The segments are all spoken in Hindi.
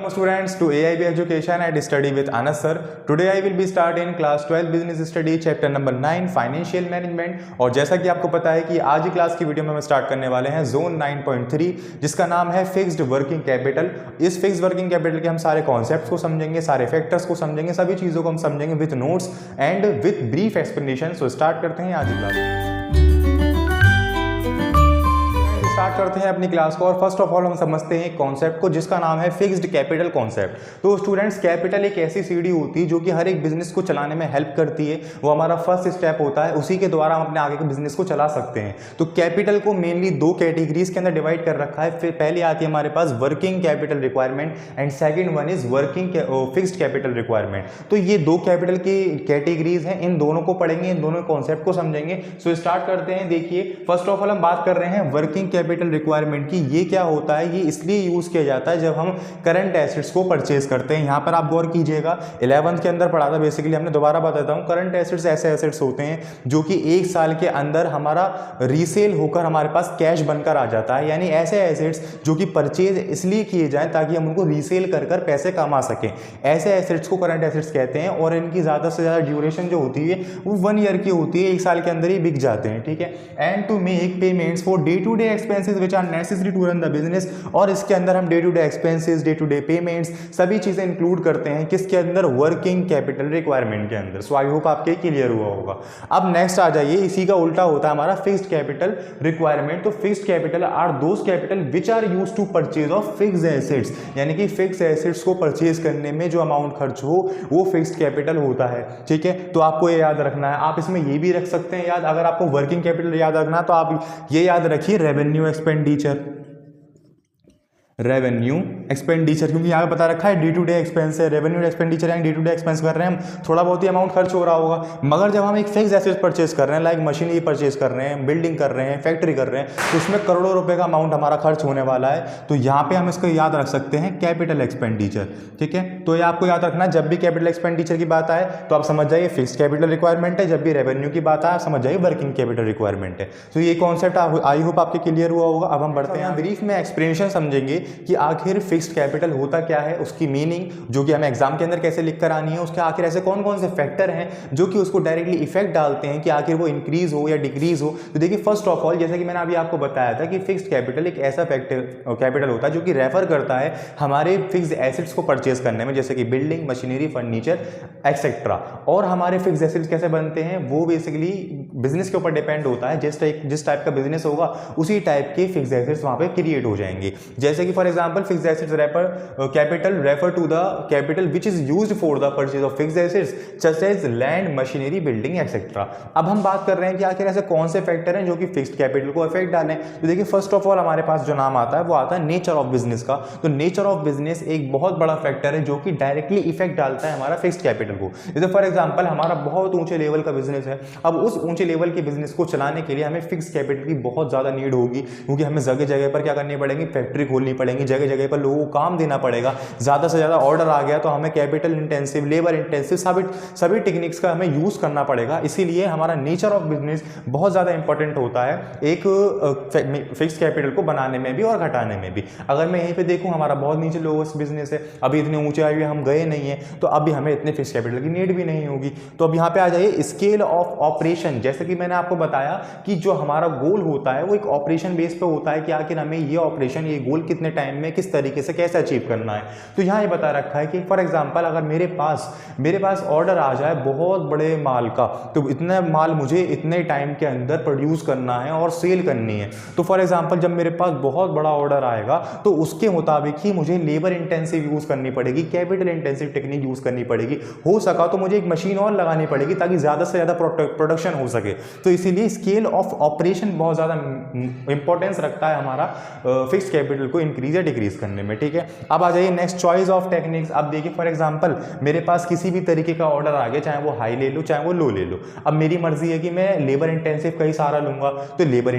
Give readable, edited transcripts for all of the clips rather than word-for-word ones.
Students, to AIB Education and study with Anas sir. Today I will be starting class 12 business study chapter number 9 financial management। और जैसा कि आपको पता है कि आज की क्लास की वीडियो में हम स्टार्ट करने वाले हैं जोन 9.3 जिसका नाम है फिक्स्ड वर्किंग कैपिटल। इस फिक्स्ड वर्किंग कैपिटल के हम सारे कॉन्सेप्ट्स को समझेंगे, सारे फैक्टर्स को समझेंगे, सभी चीज़ों को हम समझेंगे with notes and with brief explanation. So start करते हैं आज की क्लास। स्टार्ट करते हैं अपनी क्लास को और फर्स्ट ऑफ ऑल हम समझते हैं कॉन्सेप्ट को जिसका नाम है फिक्स्ड कैपिटल कॉन्सेप्ट। तो स्टूडेंट्स, कैपिटल एक ऐसी सीढ़ी होती है जो कि हर एक बिजनेस को चलाने में हेल्प करती है। वो हमारा फर्स्ट स्टेप होता है, उसी के द्वारा हम अपने आगे के बिजनेस को चला सकते हैं। तो कैपिटल को मेनली दो कैटेगरीज के अंदर डिवाइड कर रखा है। फिर पहले आती है हमारे पास working capital requirement and second one is working fixed capital requirement. तो ये दो कैपिटल की कैटेगरीज हैं, इन दोनों को पढ़ेंगे, इन दोनों कॉन्सेप्ट को समझेंगे। सो स्टार्ट करते हैं। देखिए, फर्स्ट ऑफ ऑल हम बात कर रहे हैं वर्किंग कैपिटल रिक्वायरमेंट की। ये क्या होता है? ये इसलिए यूज किया जाता है जब हम करंट एसेट्स को परचेज करते हैं। यहां पर आप गौर कीजिएगा, 11th के अंदर पढ़ा था बेसिकली, हमने दोबारा बताता हूं। करंट एसेट्स ऐसे एसेट्स होते हैं जो कि एक साल के अंदर हमारा रीसेल होकर हमारे पास कैश बनकर आ जाता है। यानी ऐसे एसेट्स जो कि परचेज इसलिए किए जाएं ताकि हम उनको रीसेल कर कर पैसे कमा सकें, ऐसे एसेट्स को करंट एसेट्स कहते हैं। और इनकी ज्यादा से ज्यादा ड्यूरेशन जो होती है वो 1 ईयर की होती है, एक साल के अंदर ही बिक जाते हैं। ठीक है। And to make payments for day to day expenses which are necessary to run the business. और इसके अंदर हम day to day expenses, day to day payments, सभी चीजें इंक्लूड करते हैं किसके अंदर? वर्किंग कैपिटल रिक्वायरमेंट के अंदर। सो आई होप आपके क्लियर हुआ होगा। अब नेक्स्ट आ जाइए, इसी का उल्टा होता है हमारा फिक्स्ड कैपिटल रिक्वायरमेंट। तो fixed capital are those capital which are used to purchase of fixed assets. यानी कि फिक्स्ड एसेट्स को परचेज करने में जो अमाउंट खर्च हो वो फिक्स्ड कैपिटल होता है। ठीक है। तो आपको ये याद रखना है। आप इसमें ये भी रख सकते हैं याद, अगर आपको वर्किंग कैपिटल याद रखना है तो आप ये याद रखिए रेवेन्यू एक्सपेंडिचर, रेवेन्यू एक्सपेंडिचर, क्योंकि यहाँ पे बता रखा है डे टू डे एक्सपेंस है। रेवेन्यू एक्सपेंडिचर यानी डे टू डे एक्सपेंस कर रहे हैं हम, थोड़ा बहुत ही अमाउंट खर्च हो रहा होगा। मगर जब हम एक फिक्स एसेट परचेज कर रहे हैं, लाइक मशीनरी परचेज कर रहे हैं, बिल्डिंग कर रहे हैं, फैक्ट्री कर रहे हैं, तो उसमें करोड़ों रुपए का अमाउंट हमारा खर्च होने वाला है। तो यहाँ पे हम इसको याद रख सकते हैं कैपिटल एक्सपेंडिचर। ठीक है। तो ये आपको याद रखना, जब भी कैपिटल एक्सपेंडिचर की बात आए तो आप समझ जाइए फिक्स कैपिटल रिक्वायरमेंट है, जब भी रेवेन्यू की बात आए आप समझ जाइए वर्किंग कैपिटल रिक्वायरमेंट है। तो ये कॉन्सेप्ट आई होप आपके क्लियर हुआ होगा। अब हम बढ़ते हैं, ब्रीफ में एक्सप्लेनेशन समझेंगे कि आखिर फिक्स्ड कैपिटल होता क्या है, उसकी मीनिंग जो कि हमें एग्जाम के अंदर कैसे लिख कर आनी है, उसके आखिर ऐसे कौन कौन से फैक्टर हैं जो कि उसको डायरेक्टली इफेक्ट डालते हैं कि आखिर वो इंक्रीज हो या डिक्रीज हो। तो देखिए, फर्स्ट ऑफ ऑल जैसा कि मैंने अभी आपको बताया था कि फिक्स्ड कैपिटल एक ऐसा कैपिटल होता है जो कि रेफर करता है हमारे फिक्स्ड एसेट्स को परचेज करने में, जैसे कि बिल्डिंग, मशीनरी, फर्नीचर एक्सेट्रा। और हमारे फिक्स्ड एसेट्स कैसे बनते हैं वो बेसिकली बिजनेस के ऊपर डिपेंड होता है। जिस टाइप का बिजनेस होगा उसी टाइप के फिक्स्ड एसेट्स वहां पे क्रिएट हो जाएंगे। जैसे कि for example fixed assets capital refer to the capital which is used for the purchase of fixed assets such as land, machinery, building etc। अब हम बात कर रहे हैं कि आखिर ऐसे कौन से फैक्टर हैं जो कि फिक्स्ड कैपिटल को इफेक्ट डालें। तो देखिए, फर्स्ट ऑफ ऑल हमारे पास जो नाम आता है वो आता है नेचर ऑफ बिजनेस का। तो नेचर ऑफ बिजनेस एक बहुत बड़ा फैक्टर है जो कि डायरेक्टली इफेक्ट डालता है हमारा फिक्स्ड कैपिटल को। जैसे फॉर एग्जांपल हमारा बहुत ऊंचे लेवल का बिजनेस है, अब उस ऊंचे लेवल के बिजनेस को चलाने के लिए हमें फिक्स्ड कैपिटल की बहुत ज्यादा नीड होगी, क्योंकि हमें जगह जगह पर क्या करनी पड़ेगी? फैक्ट्री खोलनी पड़ेगी, जगह जगह पर लोगों को काम देना पड़ेगा। ज्यादा से ज्यादा ऑर्डर आ गया तो हमें कैपिटल इंटेंसिव, लेबर इंटेंसिव सभी टेक्निक्स का हमें यूज करना पड़ेगा। इसीलिए हमारा नेचर ऑफ बिजनेस बहुत ज्यादा इंपॉर्टेंट होता है एक फिक्स्ड कैपिटल को बनाने में भी और घटाने में भी। अगर मैं यहीं पे देखूं हमारा बहुत नीचे लोएस्ट बिजनेस है, अभी इतने ऊंचे आए हुए हम गए नहीं है, तो अभी हमें इतने फिक्स्ड कैपिटल की नीड भी नहीं होगी। तो अब यहाँ पे आ जाइए स्केल ऑफ ऑपरेशन। जैसे कि मैंने आपको बताया कि जो हमारा गोल होता है वो एक ऑपरेशन बेस पे होता है कि आखिर हमें ये ऑपरेशन, ये गोल कितने टाइम में किस तरीके से कैसे अचीव करना है। तो यहाँ ये बता रखा है कि फॉर एग्जांपल अगर मेरे पास ऑर्डर आ जाए बहुत बड़े माल का, तो इतना माल मुझे इतने टाइम के अंदर प्रोड्यूस करना है और सेल करनी है। तो फॉर एग्जांपल जब मेरे पास बहुत बड़ा ऑर्डर आएगा तो उसके मुताबिक ही मुझे लेबर इंटेंसिव यूज करनी पड़ेगी, कैपिटल इंटेंसिव टेक्निक यूज करनी पड़ेगी। हो सका तो मुझे एक मशीन और लगानी पड़ेगी ताकि ज्यादा से ज्यादा प्रोडक्शन हो सके। तो इसीलिए स्केल ऑफ ऑपरेशन बहुत ज्यादा इंपॉर्टेंस रखता है हमारा फिक्स्ड कैपिटल को इंक्रीज या डिक्रीज करने में। ठीक है। अब आ जाइए नेक्स्ट, चॉइस ऑफ टेक्निक्स। अब देखिए फॉर एग्जांपल मेरे पास किसी भी तरीके का ऑर्डर आ गया, चाहे वो हाई ले लो चाहे वो लो ले लो। अब मेरी मर्जी है कि मैं लेबर इंटेंसिव का ही सहारा लूंगा, तो लेबर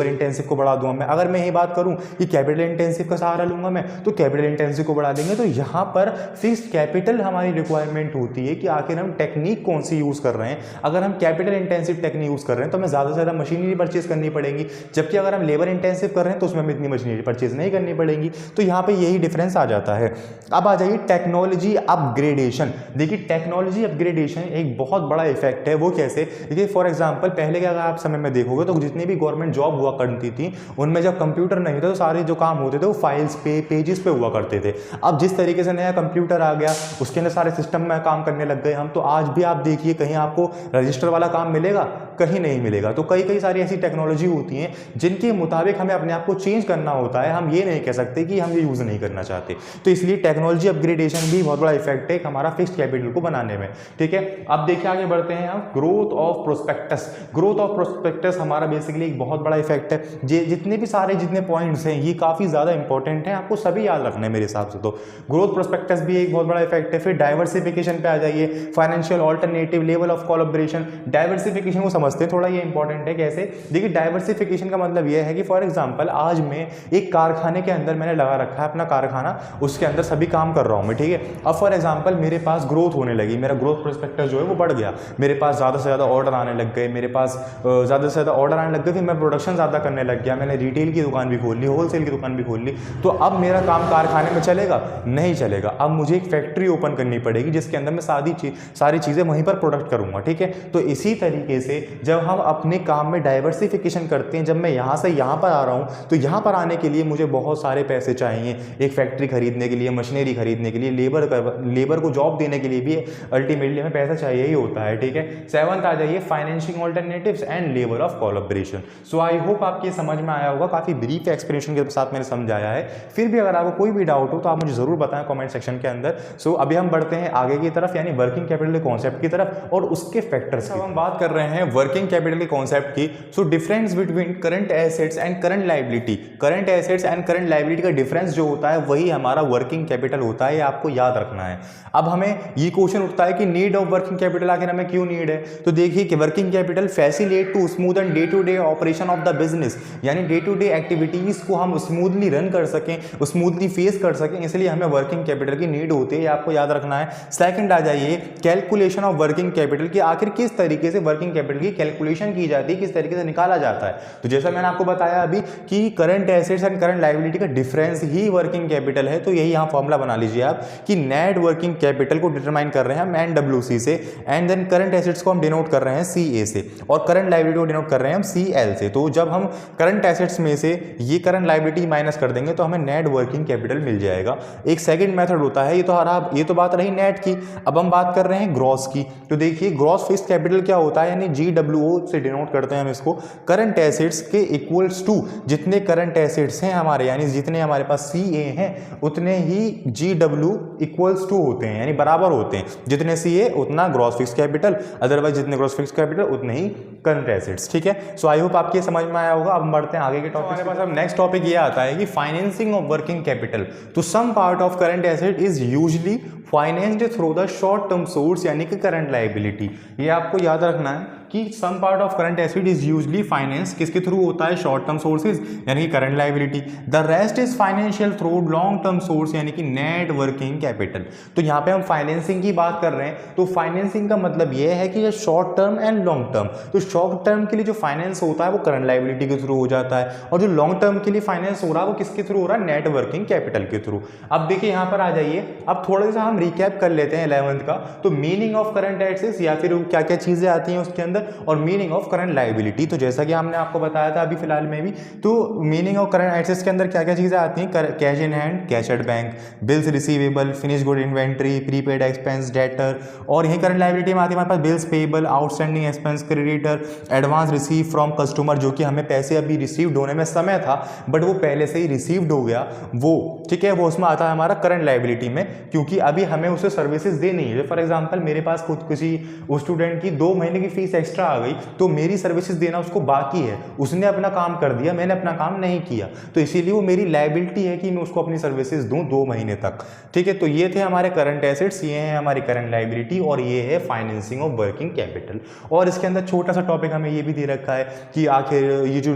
इंटेंसिव को बढ़ा दूंगा मैं। अगर मैं यही बात करूं कि कैपिटल इंटेंसिव का सहारा लूंगा मैं, तो कैपिटल इंटेंसिव को बढ़ा देंगे। तो यहां पर फिक्स्ड कैपिटल हमारी रिक्वायरमेंट होती है कि आखिर हम टेक्निक कौन सी यूज कर रहे हैं। अगर हम कैपिटल इंटेंसिव टेक्निक यूज कर रहे हैं तो हमें ज्यादा से ज्यादा मशीनरी परचेज करनी पड़ेगी, जबकि अगर हम लेबर इंटेंसिव कर रहे हैं तो उसमें हमें इतनी मशीनरी परचेज नहीं करनी पड़ेगी। तो यहाँ पे यही डिफरेंस आ जाता है। अब आ जाइए टेक्नोलॉजी अपग्रेडेशन। देखिए टेक्नोलॉजी अपग्रेडेशन एक बहुत बड़ा इफेक्ट है। वो कैसे? देखिए फॉर एग्जांपल पहले के अगर आप समय में देखोगे तो जितनी भी गवर्नमेंट जॉब हुआ करती थी उनमें जब कंप्यूटर नहीं था तो सारे जो काम होते थे वो फाइल्स पे पेजेस पे हुआ करते थे। अब जिस तरीके से नया कंप्यूटर आ गया उसके अंदर सारे सिस्टम में काम करने लग गए हम, तो आज भी आप देखिए कहीं आपको रजिस्टर वाला काम मिलेगा? कहीं नहीं मिलेगा। तो कई सारी ऐसी टेक्नोलॉजी होती हैं जिनके मुताबिक हमें अपने आप को चेंज करना होता है। हम ये नहीं कह सकते कि हम ये यूज़ नहीं करना चाहते। तो इसलिए टेक्नोलॉजी अपग्रेडेशन भी बहुत बड़ा इफेक्ट है हमारा फिक्स्ड कैपिटल को बनाने में। ठीक है, अब देखिए आगे बढ़ते हैं हम। Growth of prospectus. Growth of prospectus हमारा बेसिकली एक बहुत बड़ा इफेक्ट है। जितने भी सारे जितने पॉइंट्स हैं ये काफ़ी ज़्यादा इंपॉर्टेंट है, आपको सभी याद रखना है मेरे हिसाब से। तो ग्रोथ प्रोस्पेक्टस भी एक बहुत बड़ा इफेक्ट है। फिर डाइवर्सिफिकेशन पे आ जाइए, financial alternative, level of collaboration. Diversification को समझते हैं, थोड़ा ये इंपॉर्टेंट है। कैसे? देखिए डाइवर्सिफिकेशन का मतलब ये है कि फॉर एग्जांपल आज मैं एक कारखाने के अंदर मैंने लगा रखा है अपना कारखाना, उसके अंदर सभी काम कर रहा हूँ मैं, ठीक है। अब फॉर एग्जांपल मेरे पास ग्रोथ होने लगी, मेरा ग्रोथ प्रोस्पेक्टस जो है वो बढ़ गया, मेरे पास ज़्यादा से ज़्यादा ऑर्डर आने लग गए, मेरे पास ज़्यादा से ज़्यादा ऑर्डर आने लग गए, फिर मैं प्रोडक्शन ज़्यादा करने लग गया, मैंने रिटेल की दुकान भी खोल ली, होलसेल की दुकान भी खोल ली। तो अब मेरा काम कारखाने में चलेगा? नहीं चलेगा। अब मुझे एक फैक्ट्री ओपन करनी पड़ेगी जिसके अंदर मैं सारी चीज़ें वहीं पर प्रोडक्ट करूँगा, ठीक है। तो इसी तरीके से जब हम अपने काम में डाइवर्सिफिकेशन करते हैं, जब मैं यहाँ से यहाँ पर आ रहा हूँ तो यहाँ पर आने के लिए मुझे बहुत सारे पैसे चाहिए, एक फैक्ट्री खरीदने के लिए, मशीनरी खरीदने के लिए, लेबर को जॉब देने के लिए भी अल्टीमेटली हमें पैसा चाहिए ही होता है, ठीक है। 7th आ जाइए, financing alternatives and level of collaboration. So I hope आपको ये समझ में आया होगा, काफ़ी ब्रीफ एक्सप्लेनेशन के साथ मैंने समझाया है। फिर भी अगर आपको कोई भी डाउट हो तो आप मुझे ज़रूर बताएं कमेंट सेक्शन के अंदर। सो अभी हम बढ़ते हैं आगे की तरफ, यानी वर्किंग कैपिटल के कॉन्सेप्ट की तरफ और उसके फैक्टर्स की। हम बात कर रहे हैं वर्किंग कैपिटल के कॉन्सेप्ट की। So difference between current assets and current liability. Current assets and current liability का डिफरेंस जो होता है वही हमारा वर्किंग कैपिटल होता है, ये आपको याद रखना है। अब हमें ये क्वेश्चन उठता है कि नीड ऑफ वर्किंग कैपिटल आखिर हमें क्यों नीड है? तो देखिए कि working capital facilitate to smooth and day to day operation of the business, यानी डे टू डे एक्टिविटीज को हम स्मूथली रन कर सकें, स्मूथली फेस कर सकें, इसलिए हमें वर्किंग कैपिटल की नीड होती है, ये आपको याद रखना है। सेकंड आ जाइए, कैलकुलेशन ऑफ वर्किंग कैपिटल की आखिर किस तरीके से वर्किंग कैपिटल की कैलकुलेशन की जाती है, किस तरीके से निकाला जाता है। तो जैसा मैंने आपको बताया अभी कि current assets and current liability का डिफरेंस ही वर्किंग कैपिटल है। तो यही यहाँ फॉर्मूला बना लीजिए आप कि नेट वर्किंग कैपिटल को डिटरमाइन कर रहे हैं हम NWC से, एंड देन करंट एसेट्स को हम डिनोट कर रहे हैं CA से, और करंट लायबिलिटी को डिनोट कर रहे हैं हम CL से। तो जब हम करंट एसेट्स में से ये करंट लायबिलिटी माइनस कर देंगे तो हमें नेट वर्किंग कैपिटल मिल जाएगा। एक सेकंड मेथड होता है, ये तो बात रही नेट की। अब हम बात कर रहे हैं ग्रॉस की। तो देखिए ग्रॉस फिक्स्ड कैपिटल क्या होता है, यानी GWO से डिनोट करते हैं हम इसको। करंट एसेट्स के इक्वल्स टू जितने करंट एसेट्स हैं हमारे, यानी जितने हमारे पास CA हैं उतने ही GW इक्वल्स टू होते हैं, यानी बराबर होते हैं। जितने CA उतना ग्रॉस फिक्स्ड कैपिटल, अदरवाइज जितने ग्रॉस फिक्स्ड कैपिटल उतने ही करंट एसेट्स, ठीक है। सो आई होप आपको ये समझ में आया होगा। अब बढ़ते हैं आगे के टॉपिक। हमारे पास अब नेक्स्ट टॉपिक ये आता है कि फाइनेंसिंग ऑफ वर्किंग कैपिटल। तो some part of current asset is usually financed through the short term source, यानी कि करंट लायबिलिटी। ये आपको याद रखना है कि some part of current asset is usually finance किसके थ्रू होता है? शॉर्ट टर्म सोर्सेज, यानी कि current liability. The rest is financial through long term source, यानी कि नेट वर्किंग कैपिटल। तो यहाँ पे हम फाइनेंसिंग की बात कर रहे हैं, तो फाइनेंसिंग का मतलब ये है कि ये short term and long term. तो शॉर्ट टर्म के लिए जो फाइनेंस होता है वो करंट लायबिलिटी के थ्रू हो जाता है, और जो लॉन्ग टर्म के लिए फाइनेंस हो रहा है वो किसके थ्रू हो रहा है? नेट वर्किंग कैपिटल के थ्रू। अब देखिए यहाँ पर आ जाइए, अब थोड़ा सा हम रिकैप कर लेते हैं 11th का। तो मीनिंग ऑफ करंट एसेट्स, या फिर क्या क्या चीजें आती हैं उसके अंदर, और मीनिंग ऑफ करंट लायबिलिटी। तो जैसा कि हमने आपको बताया था अभी फिलहाल में भी, तो मीनिंग ऑफ करंट एसेट्स के अंदर क्या क्या चीजें आती हैं? Cash in hand, cash at bank, bills receivable, finish good inventory, prepaid expense, debtor. और यही करंट लायबिलिटी में आती है हमारे पास bills payable, outstanding expense, creditor, advance receive from customer, जो कि हमें पैसे अभी रिसीव्ड होने में समय था बट वो पहले से ही रिसीव्ड हो गया, वो ठीक है, वो उसमें आता है हमारा करंट लायबिलिटी में, क्योंकि अभी हमें उसे सर्विसेज देनी है। फॉर एग्जांपल मेरे पास खुद किसी स्टूडेंट की 2 महीने की फीस एक्स्ट्रा आ गई, तो मेरी सर्विसेज देना उसको बाकी है, उसने अपना काम कर दिया, मैंने अपना काम नहीं किया, तो इसीलिए वो मेरी लायबिलिटी है कि मैं उसको अपनी सर्विसेज दूं 2 महीने तक, ठीक है। तो ये थे हमारे करंट एसेट्स, ये है हमारी करंट लायबिलिटी, और ये है फाइनेंसिंग ऑफ वर्किंग कैपिटल। और इसके अंदर छोटा सा टॉपिक हमें ये भी दे रखा है कि आखिर ये जो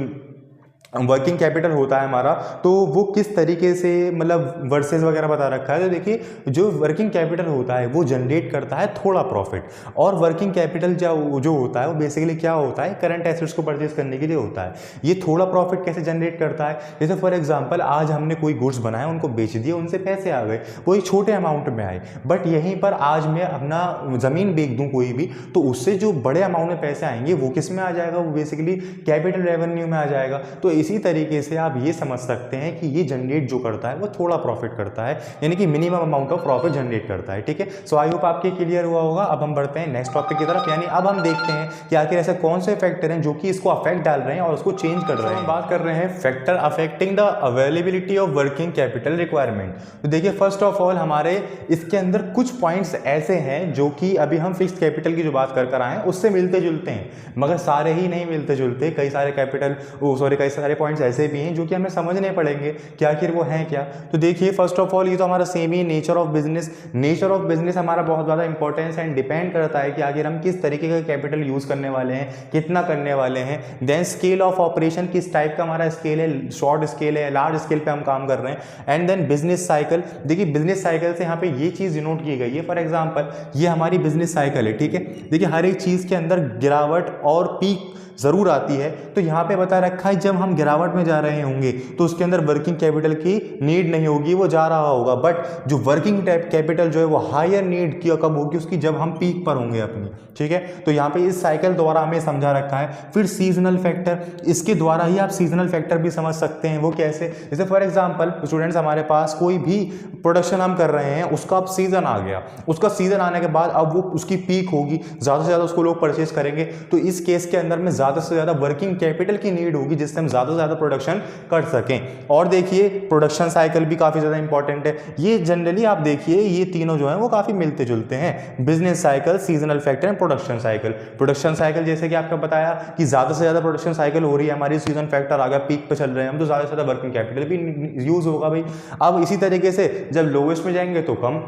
वर्किंग कैपिटल होता है हमारा, तो वो किस तरीके से मतलब वर्सेस वगैरह बता रखा है। तो देखिए जो वर्किंग कैपिटल होता है वो जनरेट करता है थोड़ा प्रॉफिट, और वर्किंग कैपिटल जो होता है वो बेसिकली क्या होता है, करंट एसेट्स को परचेज करने के लिए होता है। ये थोड़ा प्रॉफिट कैसे जनरेट करता है, जैसे फॉर एग्जाम्पल आज हमने कोई गुड्स बनाए, उनको बेच दिए, उनसे पैसे आ गए, वो एक छोटे अमाउंट में आए, बट यहीं पर आज मैं अपना ज़मीन बेच दूँ कोई भी, तो उससे जो बड़े अमाउंट में पैसे आएंगे वो किस में आ जाएगा, वो बेसिकली कैपिटल रेवेन्यू में आ जाएगा। तो इसी तरीके से आप ये समझ सकते हैं कि ये जनरेट जो करता है वो थोड़ा प्रॉफिट करता है, यानी कि minimum amount of profit generate करता है। ठीक है, सो आई होप आपके क्लियर हुआ होगा। अब हम बढ़ते हैं नेक्स्ट टॉपिक की तरफ, यानी अब हम देखते हैं कि आखिर ऐसे कौन से फैक्टर हैं जो कि इसको अफेक्ट डाल रहे हैं और उसको चेंज कर रहे हैं। हम बात कर रहे हैं factor affecting the availability of working capital requirement. तो देखिए फर्स्ट ऑफ ऑल हमारे इसके अंदर कुछ पॉइंट्स ऐसे हैं जो कि अभी हम फिक्स्ड कैपिटल की जो बात कर आए हैं उससे मिलते जुलते हैं, मगर सारे ही नहीं मिलते जुलते। कई सारे कई सारे पॉइंट्स ऐसे भी हैं जो कि हमें समझने पड़ेंगे कि आखिर वो हैं क्या। तो देखिए फर्स्ट ऑफ ऑल ये तो हमारा same he nature of business हमारा बहुत ज़्यादा इंपॉर्टेंस एंड डिपेंड करता है कि आखिर हम किस तरीके का कैपिटल यूज़ करने वाले हैं, कितना करने वाले हैं। देन स्केल ऑफ ऑपरेशन, किस टाइप का हमारा स्केल है, शॉर्ट स्केल है, लार्ज स्केल पे हम काम कर रहे हैं। एंड देन बिजनेस साइकिल, देखिए बिजनेस साइकिल से यहाँ पे ये चीज़ डिनोट की गई है। फॉर एग्जाम्पल ये हमारी बिजनेस साइकिल है, ठीक है। देखिए हर एक चीज़ के अंदर गिरावट और पीक ज़रूर आती है, तो यहाँ पे बता रखा है जब हम गिरावट में जा रहे होंगे तो उसके अंदर वर्किंग कैपिटल की नीड नहीं होगी, वो जा रहा होगा। बट जो वर्किंग कैपिटल जो है वो हायर नीड की कब होगी, उसकी जब हम पीक पर होंगे अपनी, ठीक है। तो यहाँ पे इस साइकिल द्वारा हमें समझा रखा है। फिर सीजनल फैक्टर, इसके द्वारा ही आप सीजनल फैक्टर भी समझ सकते हैं। वो कैसे, जैसे फॉर एग्जाम्पल स्टूडेंट्स हमारे पास कोई भी प्रोडक्शन हम कर रहे हैं, उसका अब सीजन आ गया, उसका सीजन आने के बाद अब वो उसकी पीक होगी, ज़्यादा से ज़्यादा उसको लोग परचेज करेंगे, तो इस केस के अंदर में ज़्यादा से ज़्यादा वर्किंग कैपिटल की नीड होगी जिससे हम ज़्यादा से ज़्यादा प्रोडक्शन कर सकें। और देखिए प्रोडक्शन साइकिल भी काफ़ी ज़्यादा इंपॉर्टेंट है। ये जनरली आप देखिए ये तीनों जो हैं वो काफ़ी मिलते जुलते हैं, business cycle, seasonal factor and production cycle. Production cycle जैसे कि आपको बताया कि ज़्यादा से ज़्यादा प्रोडक्शन साइकिल हो रही है हमारी, सीजन फैक्टर आ गया, पीक पे चल रहे हैं हम, तो ज़्यादा से ज़्यादा वर्किंग कैपिटल भी यूज़ होगा भाई। अब इसी तरीके से जब लोवेस्ट में जाएंगे तो कम।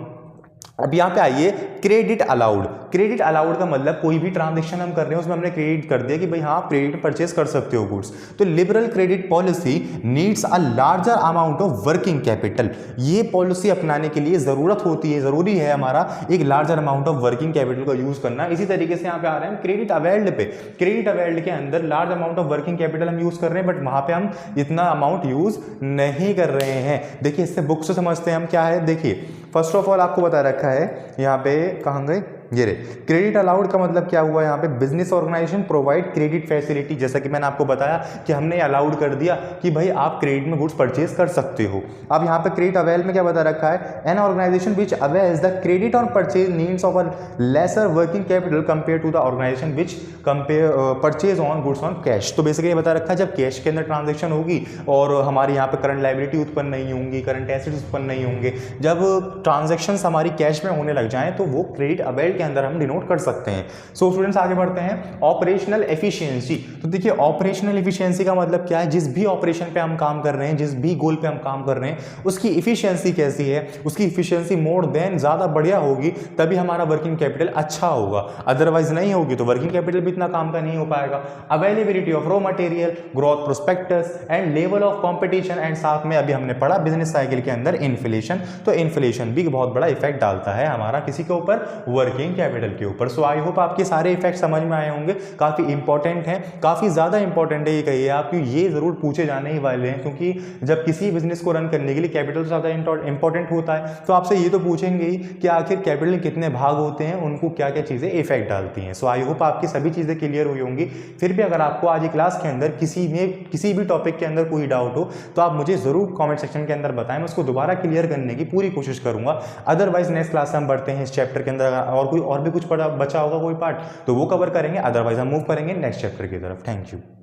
अब यहाँ पे आइए क्रेडिट अलाउड। क्रेडिट अलाउड का मतलब कोई भी ट्रांजेक्शन हम कर रहे हैं उसमें हमने क्रेडिट कर दिया कि भाई हाँ आप क्रेडिट परचेज कर सकते हो गुड्स। तो liberal credit policy needs a larger amount of working capital. ये पॉलिसी अपनाने के लिए ज़रूरत होती है, ज़रूरी है हमारा एक larger amount of working capital का यूज़ करना। इसी तरीके से यहाँ पे आ रहे हैं क्रेडिट अवेल्ड पे। क्रेडिट अवेल्ड के अंदर large amount of working capital हम यूज़ कर रहे हैं, बट वहाँ पे हम इतना अमाउंट यूज़ नहीं कर रहे हैं। देखिए इससे बुक से समझते हैं हम क्या है। देखिए फर्स्ट ऑफ ऑल आपको बता रखा है यहाँ पे, कहाँ गए ये रे, क्रेडिट अलाउड का मतलब क्या हुआ यहाँ पे, business organisation provide credit facility. जैसा कि मैंने आपको बताया कि हमने अलाउड कर दिया कि भाई आप क्रेडिट में गुड्स परचेज कर सकते हो। अब यहाँ पे क्रेडिट अवेल में क्या बता रखा है, an organisation which avails the credit on purchase needs of a lesser working capital compare to the organisation which purchase on goods on cash. तो बेसिकली बता रखा है जब कैश के अंदर ट्रांजेक्शन होगी और हमारी यहाँ पे करंट लायबिलिटी उत्पन्न नहीं होंगी, करंट एसेट्स उत्पन्न नहीं होंगे, जब ट्रांजेक्शन हमारी कैश में होने लग जाएं तो वो क्रेडिट अवेल के अंदर हम डिनोट कर सकते हैं। सो स्टूडेंट्स आगे बढ़ते हैं, ऑपरेशनल एफिशिएंसी। तो देखिए ऑपरेशनल एफिशिएंसी का मतलब क्या है, जिस भी ऑपरेशन पे हम काम कर रहे हैं, जिस भी गोल पे हम काम कर रहे हैं, उसकी एफिशिएंसी कैसी है, उसकी एफिशिएंसी मोर देन ज़्यादा बढ़िया होगी तभी हमारा वर्किंग कैपिटल अच्छा होगा, अदरवाइज नहीं होगी तो वर्किंग कैपिटल भी इतना काम का नहीं हो पाएगा। Availability of raw material, growth prospectus and level of competition, and साथ में अभी हमने पढ़ा बिजनेस साइकिल के अंदर इन्फ्लेशन। तो इन्फ्लेशन भी बहुत बड़ा इफेक्ट डालता है हमारा किसी के ऊपर, वर्किंग कैपिटल के ऊपर। सो आई होप आपके सारे इफेक्ट समझ में आए होंगे, काफ़ी इंपॉर्टेंट है, काफ़ी ज़्यादा इंपॉर्टेंट है ये कहिए आप, क्योंकि ये ज़रूर पूछे जाने ही वाले हैं, क्योंकि जब किसी बिजनेस को रन करने के लिए कैपिटल ज़्यादा इंपॉर्टेंट होता है तो आपसे ये तो पूछेंगे ही कि आखिर कैपिटल के कितने भाग होते हैं, उनको क्या क्या चीज़ें इफेक्ट डालती हैं। सो आई होप आपकी सभी चीज़ें क्लियर हुई होंगी। फिर भी अगर आपको आज की क्लास के अंदर किसी भी टॉपिक के अंदर कोई डाउट हो तो आप मुझे ज़रूर कॉमेंट सेक्शन के अंदर बताएं, मैं उसको दोबारा क्लियर करने की पूरी कोशिश करूँगा। अदरवाइज नेक्स्ट क्लास से हम बढ़ते हैं इस चैप्टर के अंदर, और भी कुछ बचा होगा कोई पार्ट तो वो कवर करेंगे, अदरवाइज हम मूव करेंगे नेक्स्ट चैप्टर की तरफ। Thank you.